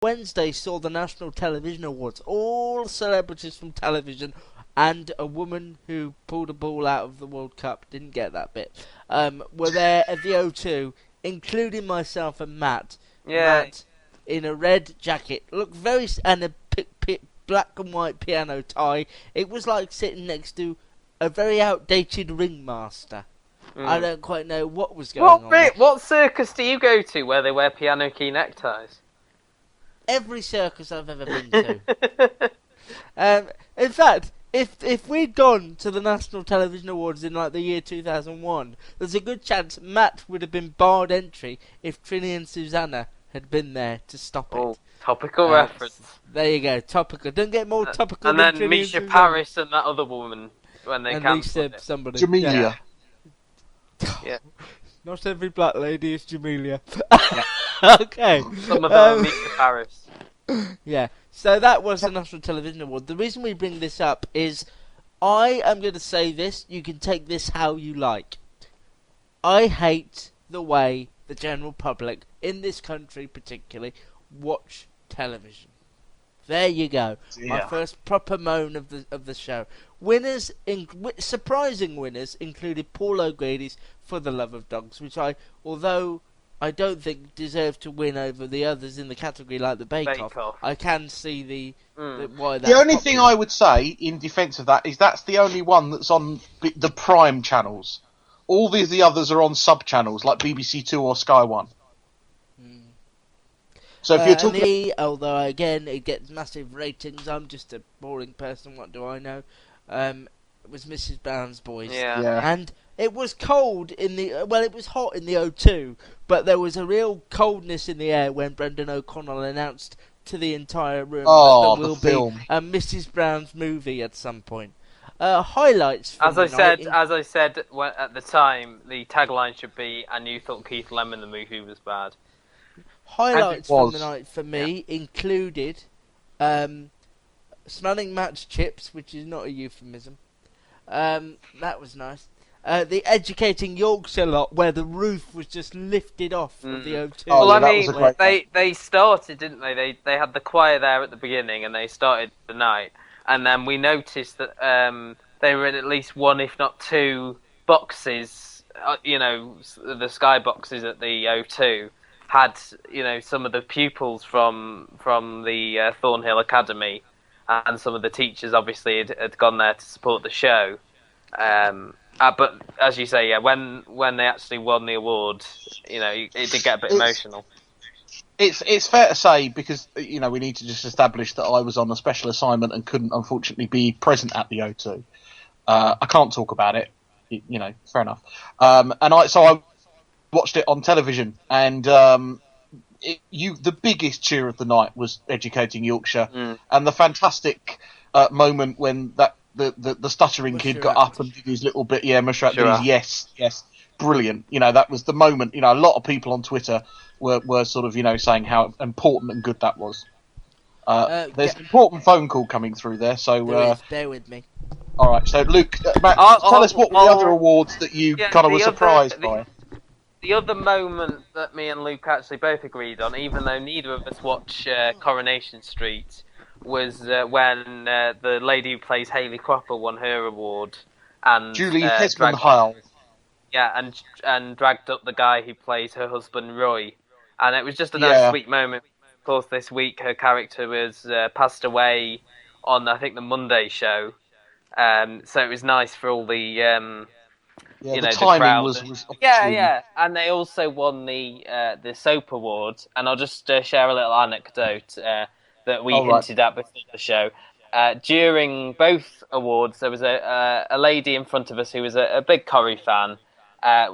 Wednesday saw the National Television Awards. All celebrities from television and a woman who pulled a ball out of the World Cup, didn't get that bit, were there at the O2, including myself and Matt. Yeah. Matt in a red jacket, looked very... and a black and white piano tie. It was like sitting next to a very outdated ringmaster. I don't quite know what was going on there. What circus do you go to where they wear piano key neckties? Every circus I've ever been to. In fact, if we'd gone to the National Television Awards in like the year 2001, there's a good chance Matt would have been barred entry if Trini and Susanna had been there to stop it. Topical reference. There you go, topical. Don't get more topical and than then Trini Misha and Paris and that other woman when they cancelled it. Somebody. Jamelia. Yeah. Not every black lady is Jamelia. Yeah. Okay. Some of them are Misha Paris. Yeah. So that was the National Television Award. The reason we bring this up is I am going to say this. You can take this how you like. I hate the way the general public, in this country particularly, watch television. There you go. Yeah. My first proper moan of the show. Winners, surprising winners, included Paul O'Grady's For the Love of Dogs, which although I don't think deserved to win over the others in the category like the Bake Off, I can see why that's the only popular. thing I would say in defence of that is that's the only one that's on the prime channels. All the others are on sub-channels like BBC Two or Sky One. So if you're talking... although again it gets massive ratings, I'm just a boring person, what do I know? It was Mrs. Brown's Boys. Yeah. And it was cold in the... Well, it was hot in the O2, but there was a real coldness in the air when Brendan O'Connell announced to the entire room that there will be a Mrs. Brown's movie at some point. Highlights from As I said at the time, the tagline should be, and you thought Keith Lemon the movie was bad. Highlights from the night for me included smelling Matt's chips, which is not a euphemism. That was nice. The educating Yorkshire lot, where the roof was just lifted off of the O2. Well, I mean, they started, didn't they? They had the choir there at the beginning, and they started the night. And then we noticed that they were in at least one, if not two, boxes. The sky boxes at the O2 had, some of the pupils from the Thornhill Academy, and some of the teachers obviously had gone there to support the show. But as you say, when they actually won the award, it did get a bit emotional. It's fair to say, because we need to just establish that I was on a special assignment and couldn't unfortunately be present at the O2. I can't talk about it, fair enough. So I watched it on television, and the biggest cheer of the night was Educating Yorkshire, and the fantastic moment when the stuttering kid got up and did his little bit. Yeah, Mushrat did his yes, brilliant. That was the moment. A lot of people on Twitter were sort of saying how important and good that was. There's an important phone call coming through there, so bear with me. All right, so Luke, Matt, tell us what were the other awards that you kind of were surprised by. The other moment that me and Luke actually both agreed on, even though neither of us watch Coronation Street, was when the lady who plays Hayley Cropper won her award, and Julie Hesman-Hile. Yeah, and dragged up the guy who plays her husband Roy, and it was just a nice sweet moment. Of course, this week her character was passed away on, I think, the Monday show, so it was nice for all the the the timing crowd. was and they also won the soap award, and I'll just share a little anecdote that we hinted at before the show. During both awards, there was a lady in front of us who was a big Corrie fan.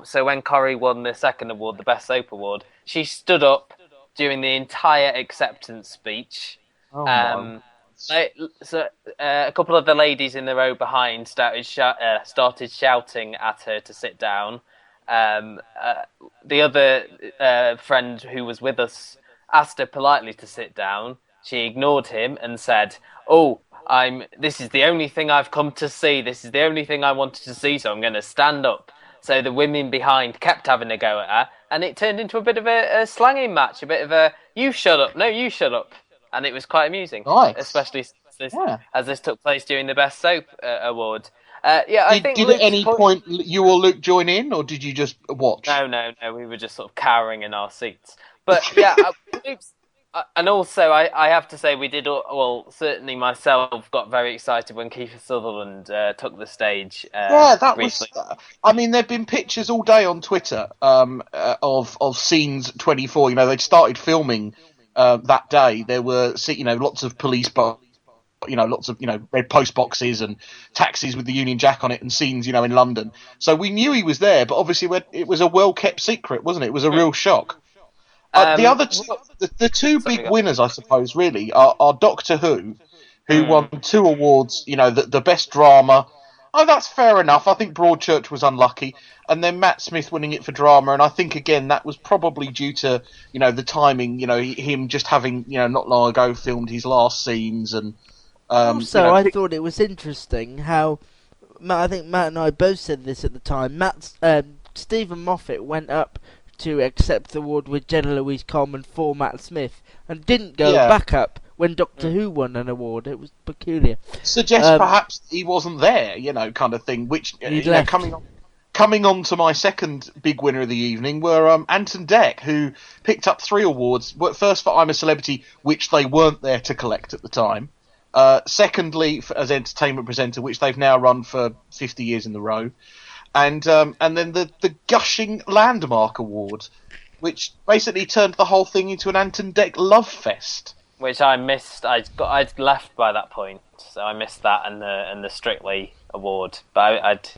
So when Corrie won the second award, the Best Soap Award, she stood up during the entire acceptance speech. So a couple of the ladies in the row behind started shouting at her to sit down. The other friend who was with us asked her politely to sit down. She ignored him and said, this is the only thing I've come to see. This is the only thing I wanted to see, so I'm going to stand up. So the women behind kept having a go at her, and it turned into a bit of a slanging match, a bit of a "you shut up, no, you shut up," and it was quite amusing, Nice. especially Yeah. as this took place during the Best Soap Award. Yeah, I think Did at Luke's any point you or Luke join in, or did you just watch? No, we were just sort of cowering in our seats. But yeah, Luke's, and also I have to say we did, well, certainly myself got very excited when Kiefer Sutherland took the stage Yeah, that briefly. was. I mean, there've been pictures all day on Twitter of scenes 24. You know, they'd started filming that day. There were lots of police, lots of red post boxes and taxis with the Union Jack on it, and scenes in London. So we knew he was there, but obviously it was a well kept secret, wasn't it? It was a real shock. The other the two big winners, I suppose, really are Doctor Who won 2 awards. The best drama. Oh, that's fair enough. I think Broadchurch was unlucky, and then Matt Smith winning it for drama, and I think again that was probably due to the timing. Him just having not long ago filmed his last scenes, and also I thought it was interesting how I think Matt and I both said this at the time. Stephen Moffat went up to accept the award with Jenna Louise Coleman for Matt Smith, and didn't go back up when Doctor Who won an award. It was peculiar. Suggests perhaps he wasn't there, kind of thing. Which coming on to my second big winner of the evening were Anton Deck, who picked up 3 awards. First for I'm a Celebrity, which they weren't there to collect at the time. Secondly, as entertainment presenter, which they've now run for 50 years in a row. And then the Gushing Landmark Award, which basically turned the whole thing into an Anton Deck love fest. Which I missed. I'd left by that point, so I missed that and the Strictly Award. But I'd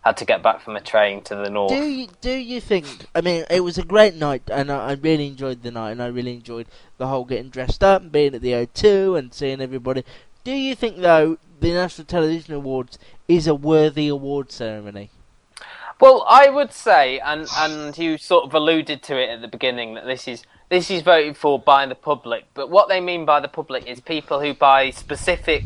had to get back from a train to the north. Do you think? I mean, it was a great night, and I really enjoyed the night, and I really enjoyed the whole getting dressed up and being at the O2 and seeing everybody. Do you think, though, the National Television Awards is a worthy award ceremony? Well, I would say, and you sort of alluded to it at the beginning, that this is voted for by the public. But what they mean by the public is people who buy specific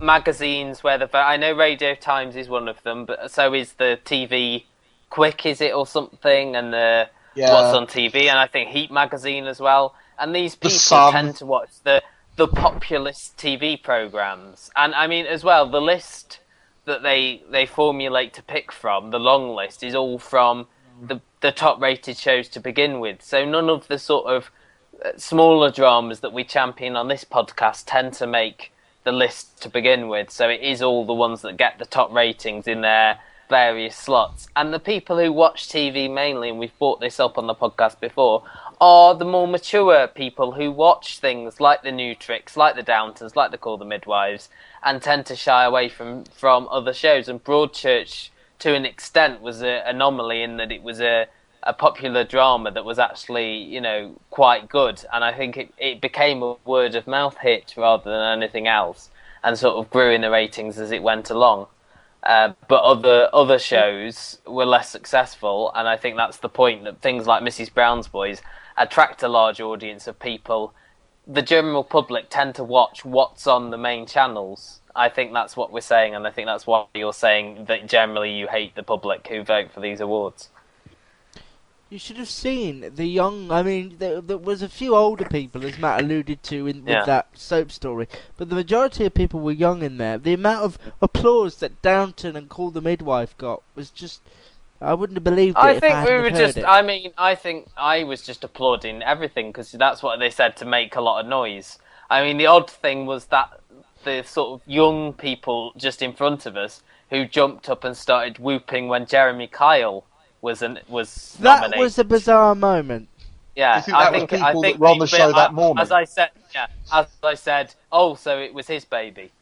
magazines where I know Radio Times is one of them, but so is the TV Quick, is it, or something, and the What's on TV, and I think Heat magazine as well. And these people tend to watch the populist TV programs, and I mean as well the list that they formulate to pick from, the long list, is all from the top rated shows to begin with. So none of the sort of smaller dramas that we champion on this podcast tend to make the list to begin with. So it is all the ones that get the top ratings in their various slots. And the people who watch TV mainly, and we've brought this up on the podcast before, are the more mature people who watch things like the New Tricks, like the Downtons, like the Call the Midwives, and tend to shy away from other shows. And Broadchurch, to an extent, was an anomaly in that it was a popular drama that was actually, quite good. And I think it became a word of mouth hit rather than anything else, and sort of grew in the ratings as it went along. But other shows were less successful, and I think that's the point, that things like Mrs. Brown's Boys attract a large audience of people. The general public tend to watch what's on the main channels. I think that's what we're saying, and I think that's why you're saying that generally you hate the public who vote for these awards. You should have seen the young... I mean, there was a few older people, as Matt alluded to with that soap story, but the majority of people were young in there. The amount of applause that Downton and Call the Midwife got was just... I wouldn't have believed it I if think I we hadn't were heard just... it. I mean, I think I was just applauding everything, because that's what they said, to make a lot of noise. I mean, the odd thing was that the sort of young people just in front of us who jumped up and started whooping when Jeremy Kyle was nominated. That was a bizarre moment. Yeah, I think that was people that were on the show that morning. As I said, oh, so it was his baby.